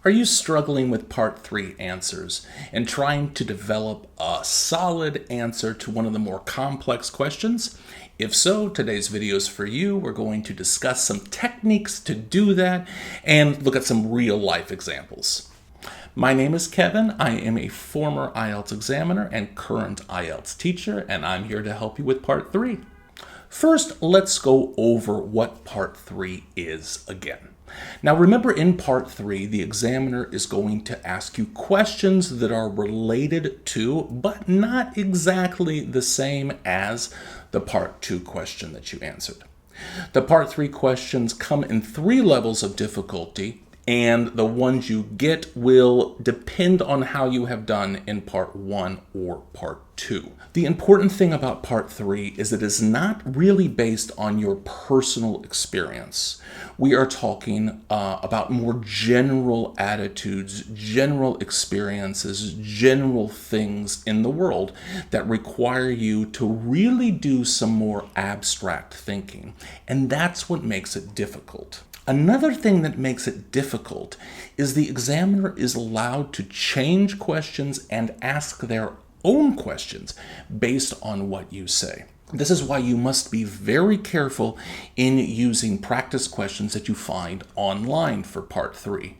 Are you struggling with Part 3 answers and trying to develop a solid answer to one of the more complex questions? If so, today's video is for you. We're going to discuss some techniques to do that and look at some real-life examples. My name is Kevin. I am a former IELTS examiner and current IELTS teacher, and I'm here to help you with Part 3. First, let's go over what Part 3 is again. Now remember, in Part 3, the examiner is going to ask you questions that are related to, but not exactly the same as the Part 2 question that you answered. The Part 3 questions come in 3 levels of difficulty, and the ones you get will depend on how you have done in Part 1 or Part 2. The important thing about Part 3 is it is not really based on your personal experience. We are talking about more general attitudes, general experiences, general things in the world that require you to really do some more abstract thinking. And that's what makes it difficult. Another thing that makes it difficult is the examiner is allowed to change questions and ask their own questions based on what you say. This is why you must be very careful in using practice questions that you find online for Part 3,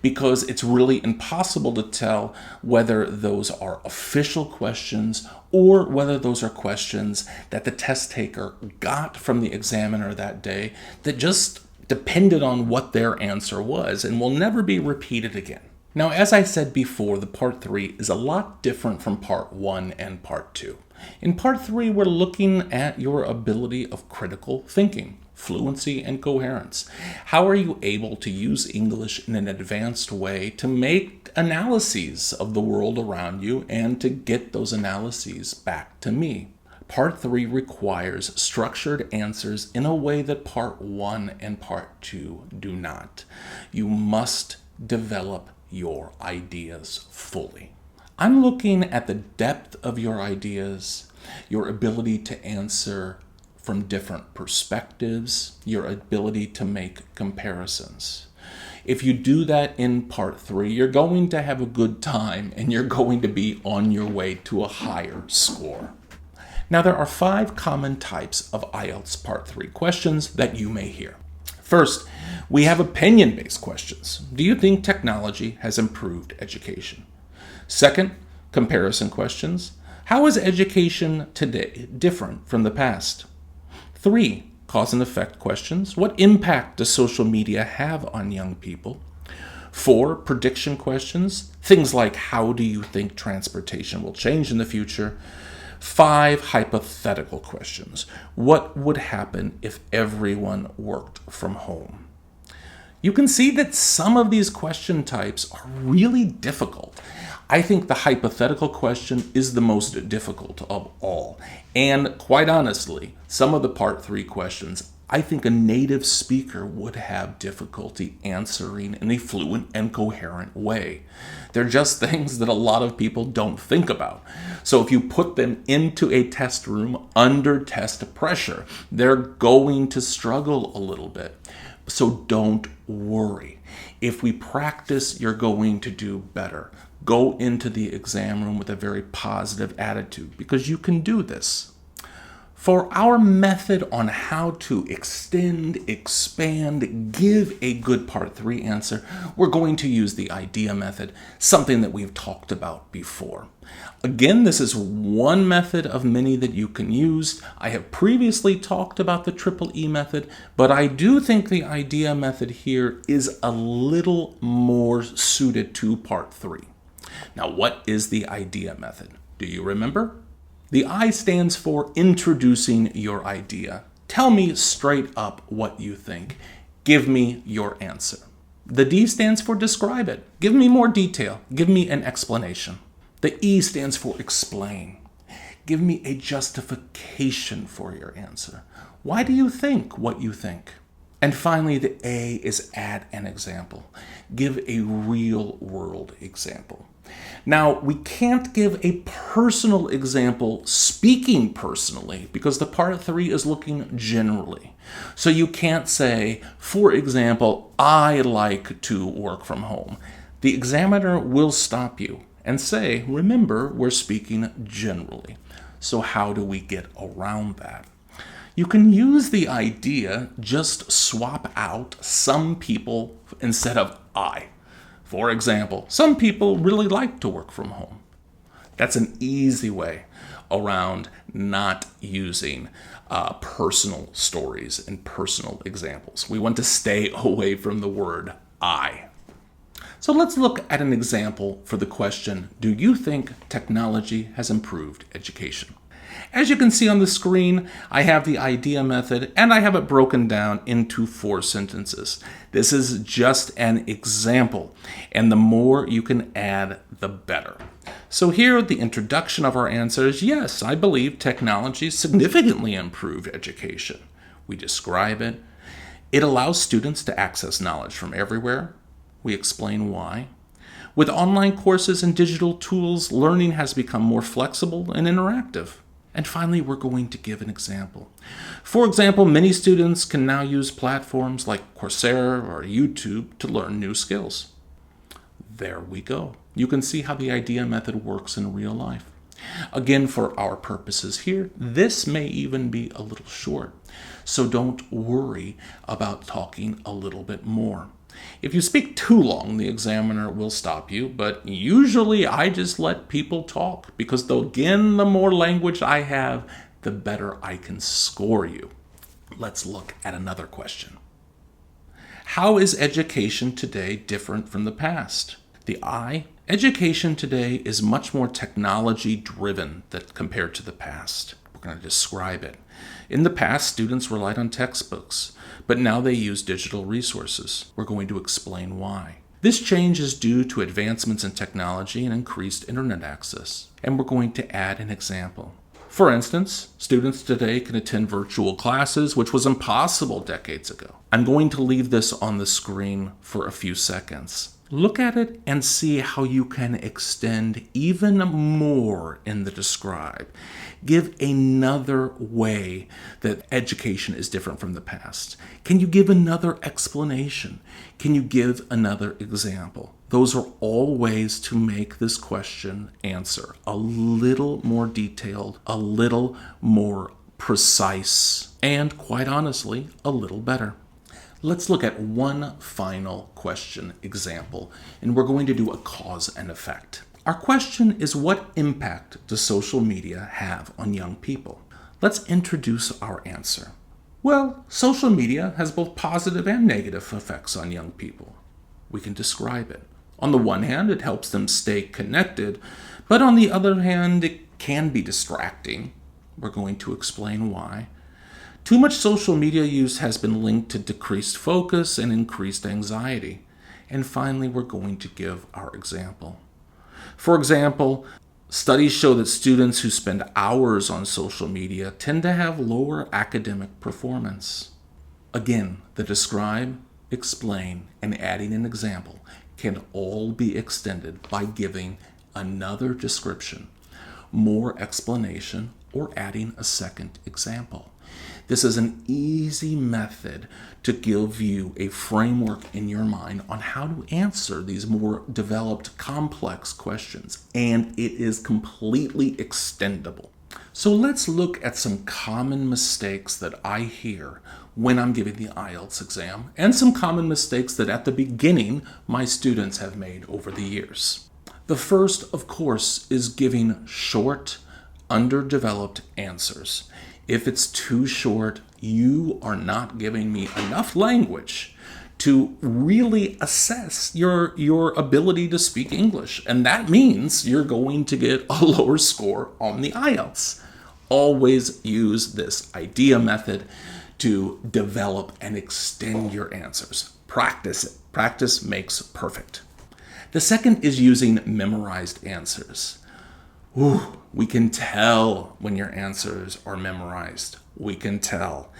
because it's really impossible to tell whether those are official questions or whether those are questions that the test taker got from the examiner that day that just depended on what their answer was and will never be repeated again. Now, as I said before, the Part 3 is a lot different from Part 1 and Part 2. In Part 3, we're looking at your ability of critical thinking, fluency, and coherence. How are you able to use English in an advanced way to make analyses of the world around you and to get those analyses back to me? Part 3 requires structured answers in a way that Part 1 and Part 2 do not. You must develop your ideas fully. I'm looking at the depth of your ideas, your ability to answer from different perspectives, your ability to make comparisons. If you do that in Part 3, you're going to have a good time and you're going to be on your way to a higher score. Now, there are 5 common types of IELTS Part 3 questions that you may hear. First, we have opinion-based questions. Do you think technology has improved education? Second, comparison questions. How is education today different from the past? 3, cause and effect questions. What impact does social media have on young people? 4, prediction questions. Things like, how do you think transportation will change in the future? 5, hypothetical questions. What would happen if everyone worked from home? You can see that some of these question types are really difficult. I think the hypothetical question is the most difficult of all. And quite honestly, some of the Part 3 questions, I think a native speaker would have difficulty answering in a fluent and coherent way. They're just things that a lot of people don't think about. So if you put them into a test room under test pressure, they're going to struggle a little bit. So don't worry. If we practice, you're going to do better. Go into the exam room with a very positive attitude because you can do this. For our method on how to extend, expand, give a good Part 3 answer, we're going to use the idea method, something that we've talked about before. Again, this is one method of many that you can use. I have previously talked about the Triple E method, but I do think the idea method here is a little more suited to Part 3. Now, what is the idea method? Do you remember? The I stands for introducing your idea. Tell me straight up what you think. Give me your answer. The D stands for describe it. Give me more detail. Give me an explanation. The E stands for explain. Give me a justification for your answer. Why do you think what you think? And finally, the A is add an example. Give a real world example. Now, we can't give a personal example speaking personally because the Part 3 is looking generally. So you can't say, for example, I like to work from home. The examiner will stop you and say, remember, we're speaking generally. So how do we get around that? You can use the idea, just swap out some people instead of I. For example, some people really like to work from home. That's an easy way around not using personal stories and personal examples. We want to stay away from the word I. So let's look at an example for the question, do you think technology has improved education? As you can see on the screen, I have the idea method and I have it broken down into 4 sentences. This is just an example, and the more you can add, the better. So here, the introduction of our answer is, yes, I believe technology significantly improved education. We describe it. It allows students to access knowledge from everywhere. We explain why. With online courses and digital tools, learning has become more flexible and interactive. And finally, we're going to give an example. For example, many students can now use platforms like Coursera or YouTube to learn new skills. There we go. You can see how the idea method works in real life. Again, for our purposes here, this may even be a little short. So don't worry about talking a little bit more. If you speak too long, the examiner will stop you, but usually I just let people talk because, again, the more language I have, the better I can score you. Let's look at another question. How is education today different from the past? The I, education today is much more technology-driven compared to the past. We're going to describe it. In the past, students relied on textbooks, but now they use digital resources. We're going to explain why. This change is due to advancements in technology and increased internet access. And we're going to add an example. For instance, students today can attend virtual classes, which was impossible decades ago. I'm going to leave this on the screen for a few seconds. Look at it and see how you can extend even more in the describe. Give another way that education is different from the past. Can you give another explanation? Can you give another example? Those are all ways to make this question answer a little more detailed, a little more precise, and quite honestly, a little better. Let's look at one final question example, and we're going to do a cause and effect. Our question is, what impact does social media have on young people? Let's introduce our answer. Well, social media has both positive and negative effects on young people. We can describe it. On the one hand, it helps them stay connected, but on the other hand, it can be distracting. We're going to explain why. Too much social media use has been linked to decreased focus and increased anxiety. And finally, we're going to give our example. For example, studies show that students who spend hours on social media tend to have lower academic performance. Again, the describe, explain, and adding an example can all be extended by giving another description, more explanation, or adding a second example. This is an easy method to give you a framework in your mind on how to answer these more developed, complex questions, and it is completely extendable. So let's look at some common mistakes that I hear when I'm giving the IELTS exam, and some common mistakes that at the beginning my students have made over the years. The first, of course, is giving short, underdeveloped answers. If it's too short, you are not giving me enough language to really assess your ability to speak English. And that means you're going to get a lower score on the IELTS. Always use this idea method to develop and extend your answers. Practice it. Practice makes perfect. The second is using memorized answers. We can tell when your answers are memorized. We can tell.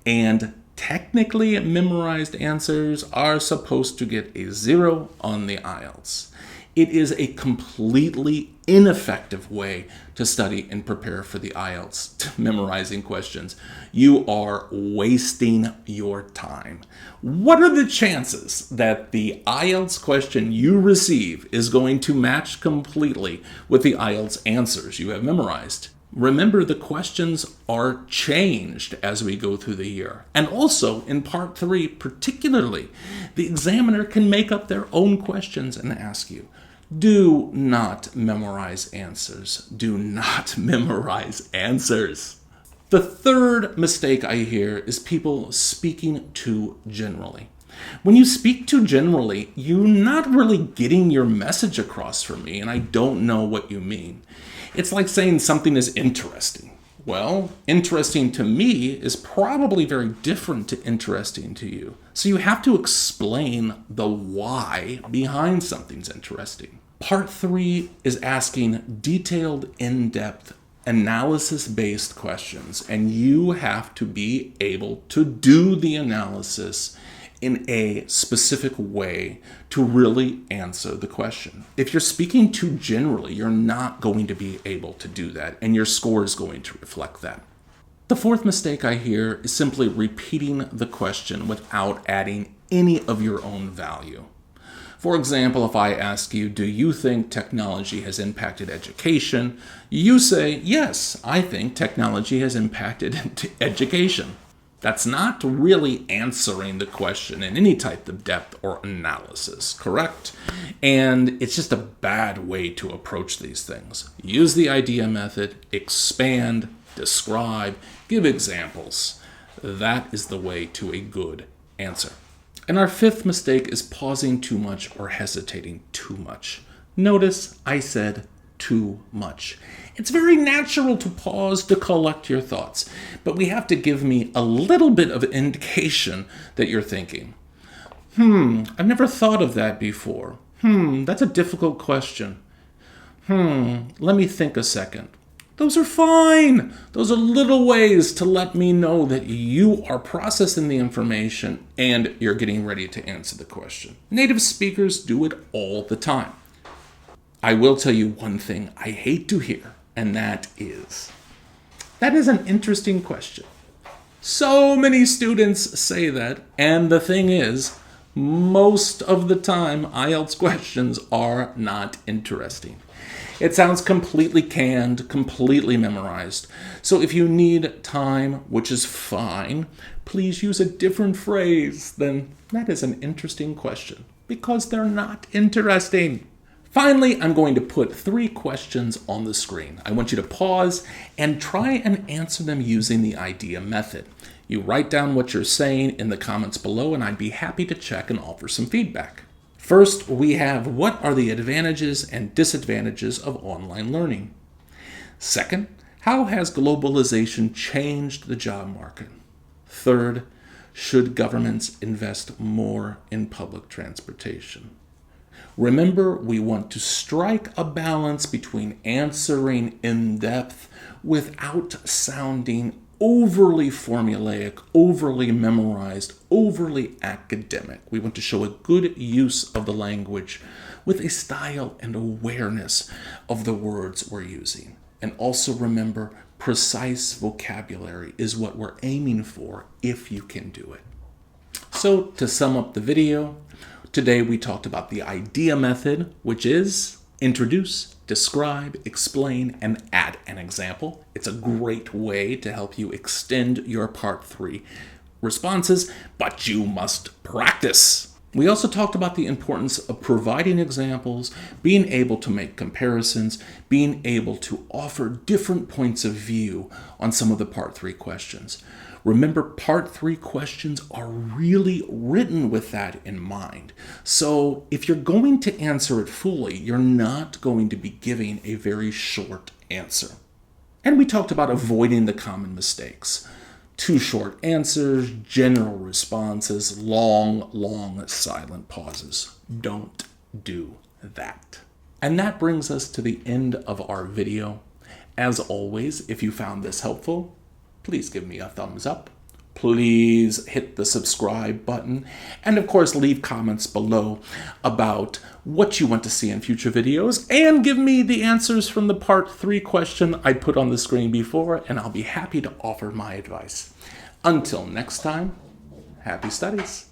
And technically, memorized answers are supposed to get a 0 on the IELTS. It is a completely ineffective way to study and prepare for the IELTS, memorizing questions. You are wasting your time. What are the chances that the IELTS question you receive is going to match completely with the IELTS answers you have memorized? Remember, the questions are changed as we go through the year. And also, in part 3 particularly, the examiner can make up their own questions and ask you. Do not memorize answers. Do not memorize answers. The third mistake I hear is people speaking too generally. When you speak too generally, you're not really getting your message across for me, and I don't know what you mean. It's like saying something is interesting. Well, interesting to me is probably very different to interesting to you. So you have to explain the why behind something's interesting. Part 3 is asking detailed, in-depth, analysis-based questions, and you have to be able to do the analysis in a specific way to really answer the question. If you're speaking too generally, you're not going to be able to do that, and your score is going to reflect that. The fourth mistake I hear is simply repeating the question without adding any of your own value. For example, if I ask you, do you think technology has impacted education? You say, yes, I think technology has impacted education. That's not really answering the question in any type of depth or analysis, correct? And it's just a bad way to approach these things. Use the idea method, expand, describe, give examples. That is the way to a good answer. And our fifth mistake is pausing too much or hesitating too much. Notice I said too much. It's very natural to pause to collect your thoughts, but we have to give me a little bit of indication that you're thinking. I've never thought of that before. That's a difficult question. Let me think a second. Those are fine. Those are little ways to let me know that you are processing the information and you're getting ready to answer the question. Native speakers do it all the time. I will tell you one thing I hate to hear, and that is an interesting question. So many students say that, and the thing is, most of the time, IELTS questions are not interesting. It sounds completely canned, completely memorized. So if you need time, which is fine, please use a different phrase than that is an interesting question, because they're not interesting. Finally, I'm going to put 3 questions on the screen. I want you to pause and try and answer them using the idea method. You write down what you're saying in the comments below, and I'd be happy to check and offer some feedback. First, we have what are the advantages and disadvantages of online learning? Second, how has globalization changed the job market? Third, should governments invest more in public transportation? Remember, we want to strike a balance between answering in depth without sounding overly formulaic, overly memorized, overly academic. We want to show a good use of the language with a style and awareness of the words we're using. And also remember, precise vocabulary is what we're aiming for if you can do it. So to sum up the video, today we talked about the idea method, which is introduce, describe, explain, and add an example. It's a great way to help you extend your Part 3 responses, but you must practice. We also talked about the importance of providing examples, being able to make comparisons, being able to offer different points of view on some of the Part 3 questions. Remember, Part 3 questions are really written with that in mind. So if you're going to answer it fully, you're not going to be giving a very short answer. And we talked about avoiding the common mistakes. Too short answers, general responses, long silent pauses. Don't do that. And that brings us to the end of our video. As always, if you found this helpful, please give me a thumbs up please hit the subscribe button. And of course, leave comments below about what you want to see in future videos, and give me the answers from the part 3 question I put on the screen before, and I'll be happy to offer my advice. Until next time, happy studies.